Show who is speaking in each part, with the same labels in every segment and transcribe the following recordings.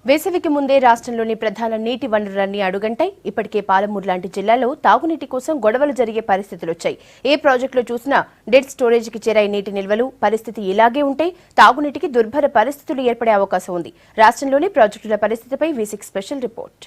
Speaker 1: వేసవికి ముందే రాష్ట్రంలోని ప్రధాన నీటి వనరులన్నీ అడుగంటాయి. ఇప్పటికే పాలమూరు లాంటి జిల్లాలో తాగునీటి కోసం గొడవలు జరిగే పరిస్థితులు వచ్చాయి. ఏ ప్రాజెక్టులో చూసినా డెడ్ స్టోరేజీకి చేరాయి నీటి నిల్వలు. పరిస్థితి ఇలాగే ఉంటే తాగునీటికి దుర్భర పరిస్థితులు ఏర్పడే అవకాశం ఉంది. రాష్ట్రంలోని ప్రాజెక్టుల పరిస్థితిపై V6 స్పెషల్ రిపోర్ట్.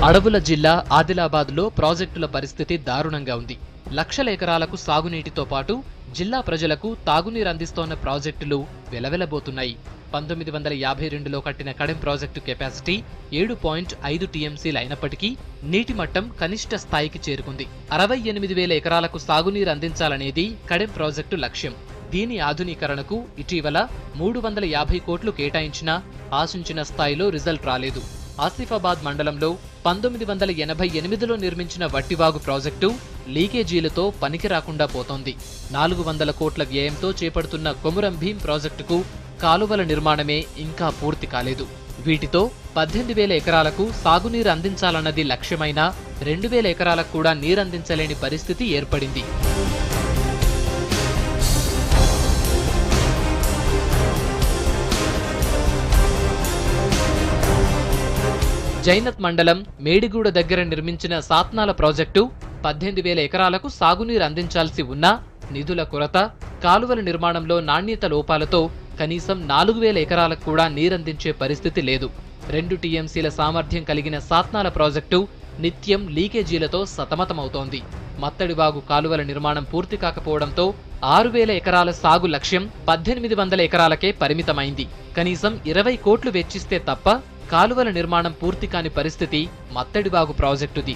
Speaker 2: అడవుల జిల్లా ఆదిలాబాద్లో ప్రాజెక్టుల పరిస్థితి దారుణంగా ఉంది. లక్షల ఎకరాలకు సాగునీటితో పాటు జిల్లా ప్రజలకు తాగునీరు అందిస్తోన్న ప్రాజెక్టులు వెలవెలబోతున్నాయి. 1952లో కట్టిన కడెం ప్రాజెక్టు కెపాసిటీ 7.5 టీఎంసీలు అయినప్పటికీ నీటి మట్టం కనిష్ట స్థాయికి చేరుకుంది. 68,000 ఎకరాలకు సాగునీరు అందించాలనేది కడెం ప్రాజెక్టు లక్ష్యం. దీని ఆధునీకరణకు ఇటీవల 350 కోట్లు కేటాయించినా ఆశించిన స్థాయిలో రిజల్ట్ రాలేదు. ఆసిఫాబాద్ మండలంలో 1988లో నిర్మించిన వట్టివాగు ప్రాజెక్టు లీకేజీలతో పనికి రాకుండా పోతోంది. 400 కోట్ల వ్యయంతో చేపడుతున్న కొమురం భీం ప్రాజెక్టుకు కాలువల నిర్మాణమే ఇంకా పూర్తి కాలేదు. వీటితో 18,000 ఎకరాలకు సాగునీరు అందించాలన్నది లక్ష్యమైనా 2,000 ఎకరాలకు కూడా నీరందించలేని పరిస్థితి ఏర్పడింది. జైనత్ మండలం మేడిగూడ దగ్గర నిర్మించిన సాత్నాల ప్రాజెక్టు 18,000 ఎకరాలకు సాగునీరు అందించాల్సి ఉన్నా నిధుల కొరత, కాలువల నిర్మాణంలో నాణ్యత లోపాలతో కనీసం 4,000 ఎకరాలకు కూడా నీరందించే పరిస్థితి లేదు. 2 టీఎంసీల సామర్థ్యం కలిగిన సాత్నాల ప్రాజెక్టు నిత్యం లీకేజీలతో సతమతమవుతోంది. మత్తడివాగు కాలువల నిర్మాణం పూర్తి కాకపోవడంతో 6,000 ఎకరాల సాగు లక్ష్యం 1,800 ఎకరాలకే పరిమితమైంది. కనీసం 20 కోట్లు వెచ్చిస్తే తప్ప కాలువల నిర్మాణం పూర్తి కాని పరిస్థితి మత్తడివాగు ప్రాజెక్టుది.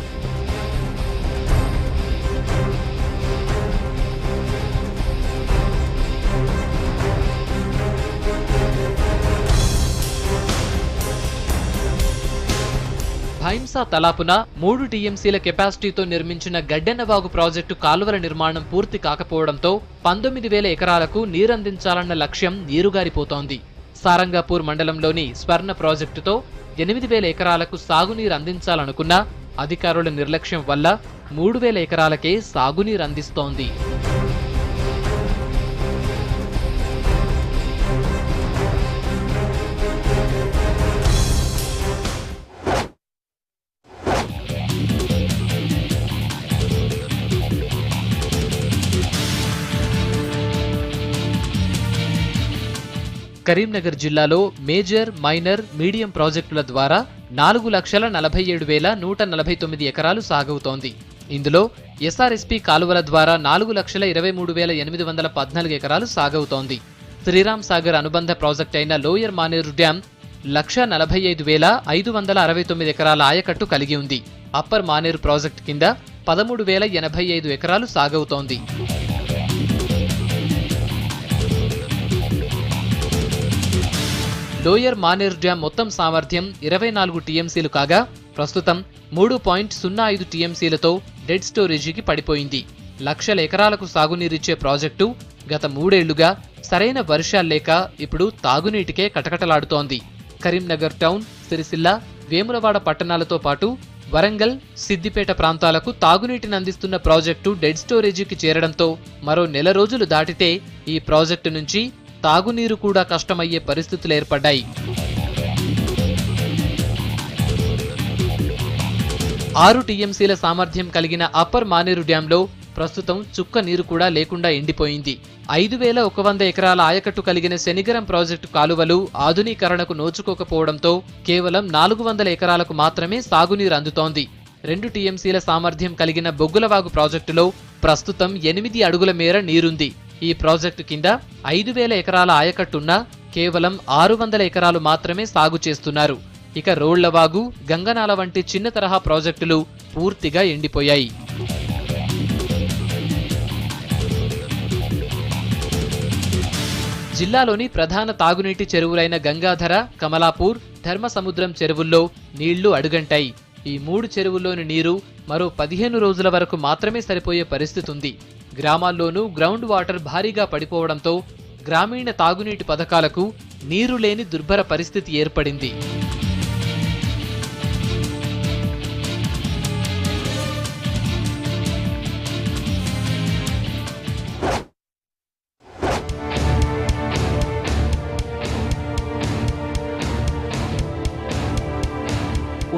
Speaker 2: భైంసా తలాపున 3 టీఎంసీల కెపాసిటీతో నిర్మించిన గడ్డెన్నవాగు ప్రాజెక్టు కాలువల నిర్మాణం పూర్తి కాకపోవడంతో 19,000 ఎకరాలకు నీరందించాలన్న లక్ష్యం నీరుగారిపోతోంది. సారంగాపూర్ మండలంలోని స్వర్ణ ప్రాజెక్టుతో 8,000 ఎకరాలకు సాగునీరు అందించాలనుకున్నా అధికారుల నిర్లక్ష్యం వల్ల 3,000 ఎకరాలకే సాగునీరు అందిస్తోంది. కరీంనగర్ జిల్లాలో మేజర్, మైనర్, మీడియం ప్రాజెక్టుల ద్వారా 4,47,149 ఎకరాలు సాగవుతోంది. ఇందులో ఎస్ఆర్ఎస్పీ కాలువల ద్వారా 4,23,814 ఎకరాలు సాగవుతోంది. శ్రీరామ్ సాగర్ అనుబంధ ప్రాజెక్ట్ అయిన లోయర్ మానేరు డ్యాం 1,45,569 ఎకరాల ఆయకట్టు కలిగి ఉంది. అప్పర్ మానేరు ప్రాజెక్టు కింద 13,085 ఎకరాలు సాగవుతోంది. లోయర్ మానేరు డ్యాం మొత్తం సామర్థ్యం 24 టీఎంసీలు కాగా ప్రస్తుతం 3.05 టీఎంసీలతో డెడ్ స్టోరేజీకి పడిపోయింది. లక్షల ఎకరాలకు సాగునీరిచ్చే ప్రాజెక్టు గత 3 ఏళ్లుగా సరైన వర్షాల్లేక ఇప్పుడు తాగునీటికే కటకటలాడుతోంది. కరీంనగర్ టౌన్, సిరిసిల్ల, వేములవాడ పట్టణాలతో పాటు వరంగల్, సిద్దిపేట ప్రాంతాలకు తాగునీటిని అందిస్తున్న ప్రాజెక్టు డెడ్ స్టోరేజీకి చేరడంతో మరో నెల రోజులు దాటితే ఈ ప్రాజెక్టు నుంచి తాగునీరు కూడా కష్టమయ్యే పరిస్థితులు ఏర్పడ్డాయి. 6 టీఎంసీల సామర్థ్యం కలిగిన అప్పర్ మానేరు డ్యాంలో ప్రస్తుతం చుక్క నీరు కూడా లేకుండా ఎండిపోయింది. 5,100 ఎకరాల ఆయకట్టు కలిగిన శనిగరం ప్రాజెక్టు కాలువలు ఆధునీకరణకు నోచుకోకపోవడంతో కేవలం 400 ఎకరాలకు మాత్రమే సాగునీరు అందుతోంది. 2 టీఎంసీల సామర్థ్యం కలిగిన బొగ్గులవాగు ప్రాజెక్టులో ప్రస్తుతం 8 అడుగుల మేర నీరుంది. ఈ ప్రాజెక్టు కింద 5,000 ఎకరాల ఆయకట్టున్నా కేవలం 600 ఎకరాలు మాత్రమే సాగు చేస్తున్నారు. ఇక రోళ్లవాగు, గంగనాల వంటి చిన్న తరహా ప్రాజెక్టులు పూర్తిగా ఎండిపోయాయి. జిల్లాలోని ప్రధాన తాగునీటి చెరువులైన గంగాధర, కమలాపూర్, ధర్మసముద్రం చెరువుల్లో నీళ్లు అడుగంటాయి. ఈ 3 చెరువుల్లోని నీరు మరో 15 రోజుల వరకు మాత్రమే సరిపోయే పరిస్థితి ఉంది. గ్రామాల్లోనూ గ్రౌండ్ వాటర్ భారీగా పడిపోవడంతో గ్రామీణ తాగునీటి పథకాలకు నీరు లేని దుర్భర పరిస్థితి ఏర్పడింది.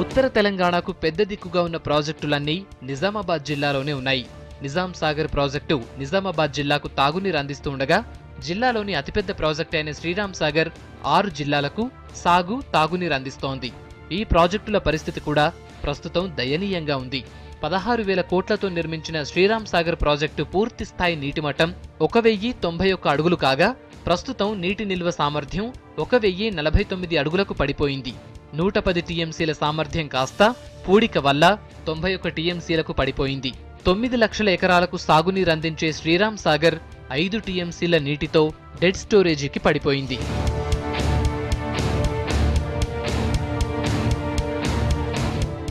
Speaker 2: ఉత్తర తెలంగాణకు పెద్ద దిక్కుగా ఉన్న ప్రాజెక్టులన్నీ నిజామాబాద్ జిల్లాలోనే ఉన్నాయి. నిజాం సాగర్ ప్రాజెక్టు నిజామాబాద్ జిల్లాకు తాగునీరు అందిస్తూ ఉండగా, జిల్లాలోని అతిపెద్ద ప్రాజెక్టు అయిన శ్రీరామ్ సాగర్ 6 జిల్లాలకు సాగు, తాగునీరు అందిస్తోంది. ఈ ప్రాజెక్టుల పరిస్థితి కూడా ప్రస్తుతం దయనీయంగా ఉంది. 16,000 కోట్లతో నిర్మించిన శ్రీరామ్ సాగర్ ప్రాజెక్టు పూర్తి స్థాయి నీటిమట్టం 1,091 అడుగులు కాగా, ప్రస్తుతం నీటి నిల్వ సామర్థ్యం 1,049 అడుగులకు పడిపోయింది. 110 టీఎంసీల సామర్థ్యం కాస్త పూడిక వల్ల 91 టీఎంసీలకు పడిపోయింది. 9 లక్షల ఎకరాలకు సాగునీరు అందించే శ్రీరామ్ సాగర్ 5 టీఎంసీల నీటితో డెడ్ స్టోరేజీకి పడిపోయింది.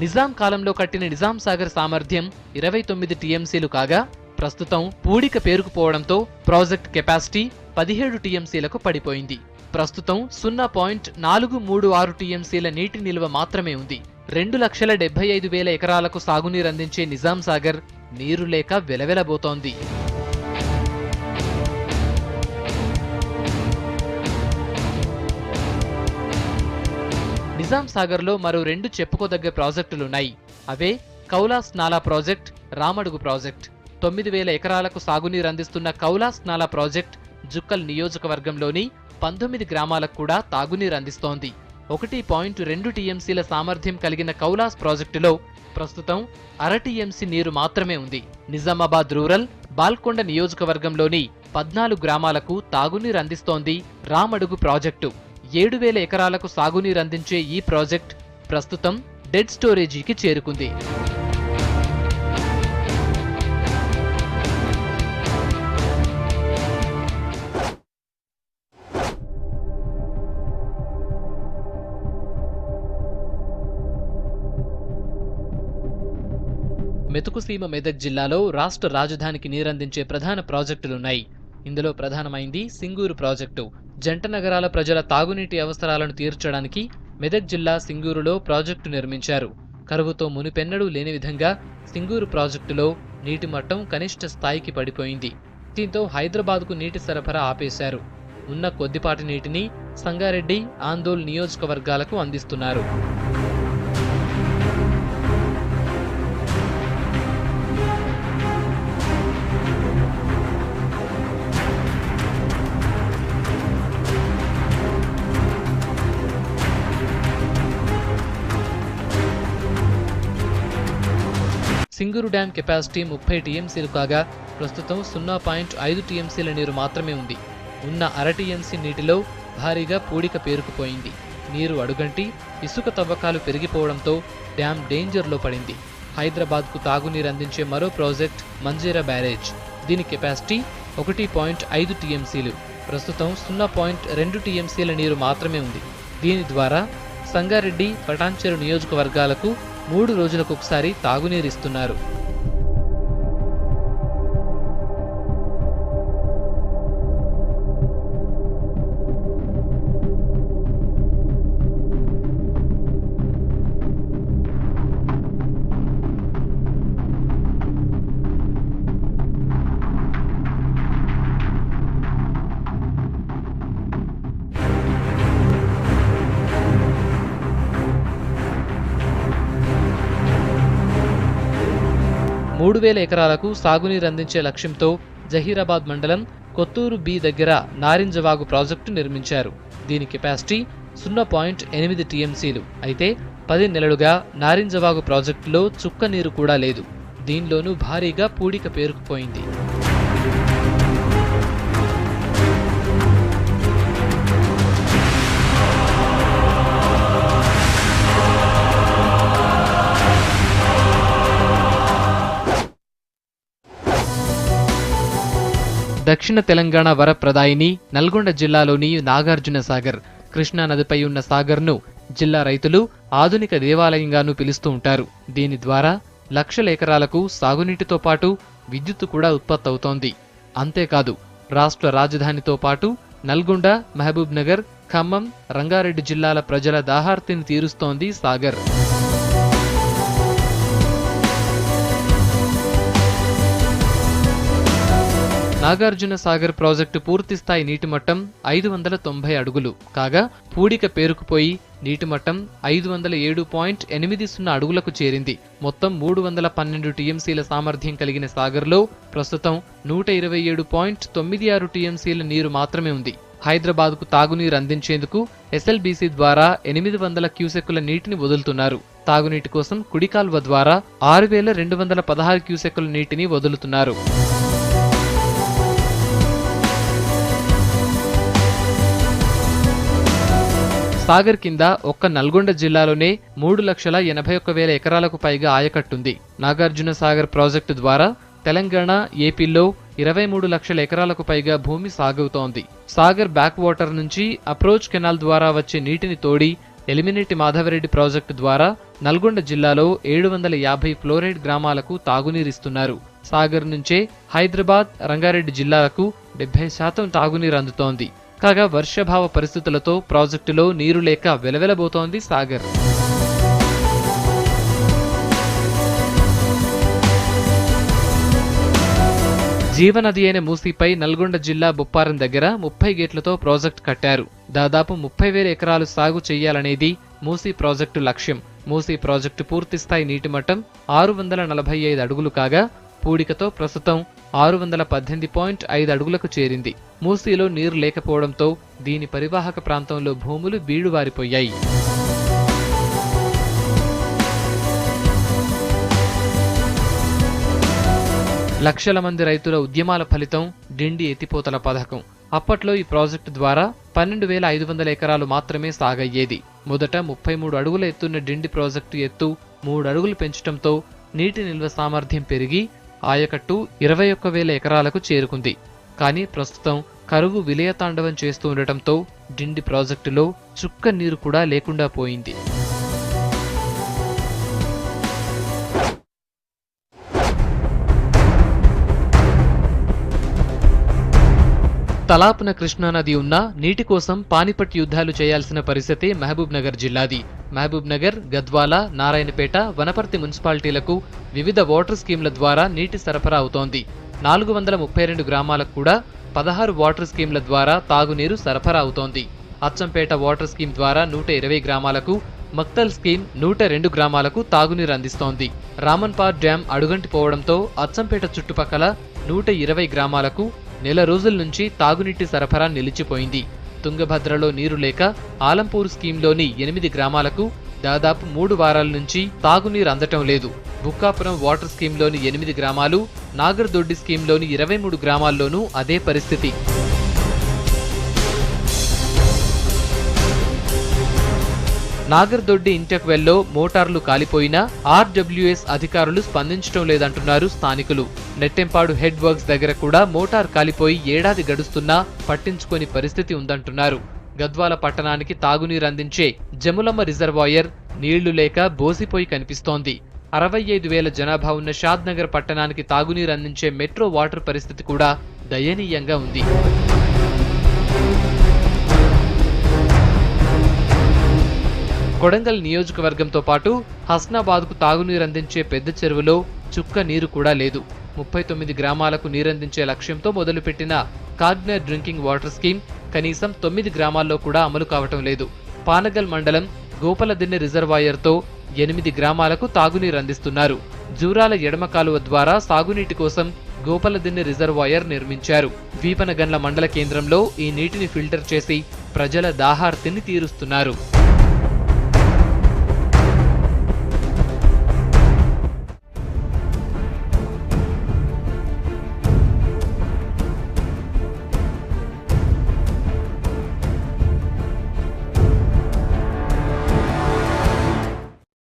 Speaker 2: నిజాం కాలంలో కట్టిన నిజాం సాగర్ సామర్థ్యం 29 టీఎంసీలు కాగా, ప్రస్తుతం పూడిక పేరుకుపోవడంతో ప్రాజెక్ట్ కెపాసిటీ 17 టీఎంసీలకు పడిపోయింది. ప్రస్తుతం 0.436 టీఎంసీల నీటి నిల్వ మాత్రమే ఉంది. 2,75,000 ఎకరాలకు సాగునీరు అందించే నిజాం సాగర్ నీరు లేక వెలవెలబోతోంది. నిజాం సాగర్లో మరో 2 చెప్పుకోదగ్గ ప్రాజెక్టులున్నాయి. అవే కౌలాస్ నాలా ప్రాజెక్ట్, రామడుగు ప్రాజెక్ట్. 9,000 ఎకరాలకు సాగునీరు అందిస్తున్న కౌలాస్ నాలా ప్రాజెక్ట్ జుక్కల్ నియోజకవర్గంలోని 19 గ్రామాలకు కూడా తాగునీరు అందిస్తోంది. 1.2 టీఎంసీల సామర్థ్యం కలిగిన కౌలాస్ ప్రాజెక్టులో ప్రస్తుతం 1/2 టీఎంసీ నీరు మాత్రమే ఉంది. నిజామాబాద్ రూరల్, బాల్కొండ నియోజకవర్గంలోని 14 గ్రామాలకు తాగునీరు అందిస్తోంది రామడుగు ప్రాజెక్టు. 7,000 ఎకరాలకు సాగునీరు అందించే ఈ ప్రాజెక్ట్ ప్రస్తుతం డెడ్ స్టోరేజీకి చేరుకుంది. మెతుకుసీమ మెదక్ జిల్లాలో రాష్ట్ర రాజధానికి నీరందించే ప్రధాన ప్రాజెక్టులున్నాయి. ఇందులో ప్రధానమైంది సింగూరు ప్రాజెక్టు. జంట నగరాల ప్రజల తాగునీటి అవసరాలను తీర్చడానికి మెదక్ జిల్లా సింగూరులో ప్రాజెక్టు నిర్మించారు. కరువుతో మునిపెన్నడూ లేని విధంగా సింగూరు ప్రాజెక్టులో నీటి మట్టం కనిష్ట స్థాయికి పడిపోయింది. దీంతో హైదరాబాద్కు నీటి సరఫరా ఆపేశారు. ఉన్న కొద్దిపాటి నీటిని సంగారెడ్డి, ఆందోళ్ నియోజకవర్గాలకు అందిస్తున్నారు. సింగూరు డ్యాం కెపాసిటీ 30 టీఎంసీలు కాగా, ప్రస్తుతం 0.5 టీఎంసీల నీరు మాత్రమే ఉంది. ఉన్న 1/2 టీఎంసీ నీటిలో భారీగా పూడిక పేరుకుపోయింది. నీరు అడుగంటి ఇసుక తవ్వకాలు పెరిగిపోవడంతో డ్యాం డేంజర్లో పడింది. హైదరాబాద్కు తాగునీరు అందించే మరో ప్రాజెక్ట్ మంజీరా బ్యారేజ్. దీని కెపాసిటీ 1.5 టీఎంసీలు. ప్రస్తుతం 0.2 టీఎంసీల నీరు మాత్రమే ఉంది. దీని ద్వారా సంగారెడ్డి, పటాన్చెరు నియోజకవర్గాలకు 3 రోజులకొకసారి తాగునీరిస్తున్నారు. మూడు 3,000 ఎకరాలకు సాగునీరు అందించే లక్ష్యంతో జహీరాబాద్ మండలం కొత్తూరు బి దగ్గర నారింజవాగు ప్రాజెక్టు నిర్మించారు. దీని కెపాసిటీ 0.8 టీఎంసీలు. అయితే 10 నెలలుగా నారింజవాగు ప్రాజెక్టులో చుక్క నీరు కూడా లేదు. దీనిలోనూ భారీగా పూడిక పేరుకుపోయింది. దక్షిణ తెలంగాణ వరప్రదాయిని నల్గొండ జిల్లాలోని నాగార్జున సాగర్. కృష్ణా నదిపై ఉన్న సాగర్ను జిల్లా రైతులు ఆధునిక దేవాలయంగానూ పిలుస్తూ ఉంటారు. దీని ద్వారా లక్షల ఎకరాలకు సాగునీటితో పాటు విద్యుత్తు కూడా ఉత్పత్తి అవుతోంది. అంతేకాదు రాష్ట్ర రాజధానితో పాటు నల్గొండ, మహబూబ్ నగర్, ఖమ్మం, రంగారెడ్డి జిల్లాల ప్రజల దాహార్తిని తీరుస్తోంది సాగర్. నాగార్జున సాగర్ ప్రాజెక్టు పూర్తిస్థాయి నీటిమట్టం 590 అడుగులు కాగా పూడిక పేరుకుపోయి నీటిమట్టం 507.80 అడుగులకు చేరింది. మొత్తం 312 టీఎంసీల సామర్థ్యం కలిగిన సాగర్లో ప్రస్తుతం 127.96 టీఎంసీల నీరు మాత్రమే ఉంది. హైదరాబాద్కు తాగునీరు అందించేందుకు ఎస్ఎల్బీసీ ద్వారా 800 క్యూసెక్కుల నీటిని వదులుతున్నారు. తాగునీటి కోసం కుడి కాల్వ ద్వారా 6216 క్యూసెక్కుల నీటిని వదులుతున్నారు. సాగర్ కింద ఒక్క నల్గొండ జిల్లాలోనే 3,81,000 ఎకరాలకు పైగా ఆయకట్టుంది. నాగార్జున సాగర్ ప్రాజెక్టు ద్వారా తెలంగాణ, ఏపీలో 23 లక్షల ఎకరాలకు పైగా భూమి సాగవుతోంది. సాగర్ బ్యాక్ వాటర్ నుంచి అప్రోచ్ కెనాల్ ద్వారా వచ్చే నీటిని తోడి ఎలిమినేటి మాధవరెడ్డి ప్రాజెక్టు ద్వారా నల్గొండ జిల్లాలో 750 ఫ్లోరైడ్ గ్రామాలకు తాగునీరిస్తున్నారు. సాగర్ నుంచే హైదరాబాద్, రంగారెడ్డి జిల్లాలకు 70% తాగునీరు అందుతోంది. కాగా వర్షాభావ పరిస్థితులతో ప్రాజెక్టులో నీరు లేక వెలవెలబోతోంది సాగర్. జీవనది అయిన మూసీపై నల్గొండ జిల్లా బొప్పారం దగ్గర 30 గేట్లతో ప్రాజెక్టు కట్టారు. దాదాపు 30,000 ఎకరాలు సాగు చేయాలనేది మూసీ ప్రాజెక్టు లక్ష్యం. మూసీ ప్రాజెక్టు పూర్తిస్థాయి నీటిమట్టం 645 అడుగులు కాగా పూడికతో ప్రస్తుతం 618.5 అడుగులకు చేరింది. మూసీలో నీరు లేకపోవడంతో దీని పరివాహక ప్రాంతంలో భూములు బీడువారిపోయాయి. లక్షల మంది రైతుల ఉద్యమాల ఫలితం డిండి ఎత్తిపోతల పథకం. అప్పట్లో ఈ ప్రాజెక్టు ద్వారా 12,500 ఎకరాలు మాత్రమే సాగయ్యేది. మొదట 33 అడుగుల ఎత్తున్న డిండి ప్రాజెక్టు ఎత్తు 3 అడుగులు పెంచడంతో నీటి నిల్వ సామర్థ్యం పెరిగి ఆయకట్టు 21,000 ఎకరాలకు చేరుకుంది. కానీ ప్రస్తుతం కరువు విలయతాండవం చేస్తూ ఉండటంతో డిండి ప్రాజెక్టులో చుక్క నీరు కూడా లేకుండా పోయింది. తలాపున కృష్ణానది ఉన్న నీటి కోసం పానిపట్ యుద్ధాలు చేయాల్సిన పరిస్థితి మహబూబ్ నగర్ జిల్లాది. మహబూబ్ నగర్, గద్వాల, నారాయణపేట, వనపర్తి మున్సిపాలిటీలకు వివిధ వాటర్ స్కీమ్ల ద్వారా నీటి సరఫరా అవుతోంది. 432 గ్రామాలకు కూడా 16 వాటర్ స్కీమ్ల ద్వారా తాగునీరు సరఫరా అవుతోంది. అచ్చంపేట వాటర్ స్కీమ్ ద్వారా 120 గ్రామాలకు, మక్తల్ స్కీమ్ 102 గ్రామాలకు తాగునీరు అందిస్తోంది. రామన్పార్ డ్యాం అడుగంటిపోవడంతో అచ్చంపేట చుట్టుపక్కల 120 గ్రామాలకు నెల రోజుల నుంచి తాగునీటి సరఫరా నిలిచిపోయింది. తుంగభద్రలో నీరు లేక ఆలంపూర్ స్కీమ్లోని 8 గ్రామాలకు దాదాపు 3 వారాల నుంచి తాగునీరు అందటం లేదు. బుక్కాపురం వాటర్ స్కీమ్లోని 8 గ్రామాలు, నాగర్దొడ్డి స్కీమ్లోని 23 గ్రామాల్లోనూ అదే పరిస్థితి. నాగర్దొడ్డి ఇంటెక్ వెల్లో మోటార్లు కాలిపోయినా ఆర్డబ్ల్యూఎస్ అధికారులు స్పందించడం లేదంటున్నారు స్థానికులు. నెట్టెంపాడు హెడ్ వర్క్స్ దగ్గర కూడా మోటార్ కాలిపోయి ఏడాది గడుస్తున్నా పట్టించుకోని పరిస్థితి ఉందంటున్నారు. గద్వాల పట్టణానికి తాగునీరు అందించే జములమ్మ రిజర్వాయర్ నీళ్లు లేక బోసిపోయి కనిపిస్తోంది. 65,000 జనాభా ఉన్న షాద్ నగర్ పట్టణానికి తాగునీరు అందించే మెట్రో వాటర్ పరిస్థితి కూడా దయనీయంగా ఉంది. కొడంగల్ నియోజకవర్గంతో పాటు హస్నాబాద్కు తాగునీరు అందించే పెద్ద చెరువులో చుక్క నీరు కూడా లేదు. 39 గ్రామాలకు నీరందించే లక్ష్యంతో మొదలుపెట్టిన కాగ్నర్ డ్రింకింగ్ వాటర్ స్కీమ్ కనీసం 9 గ్రామాల్లో కూడా అమలు కావటం లేదు. పానగల్ మండలం గోపలదిన్నె రిజర్వాయర్తో 8 గ్రామాలకు తాగునీరు అందిస్తున్నారు. జూరాల ఎడమ కాలువ ద్వారా సాగునీటి కోసం గోపలదిన్నె రిజర్వాయర్ నిర్మించారు. వీపనగండ్ల మండల కేంద్రంలో ఈ నీటిని ఫిల్టర్ చేసి ప్రజల దాహార్తిని తీరుస్తున్నారు.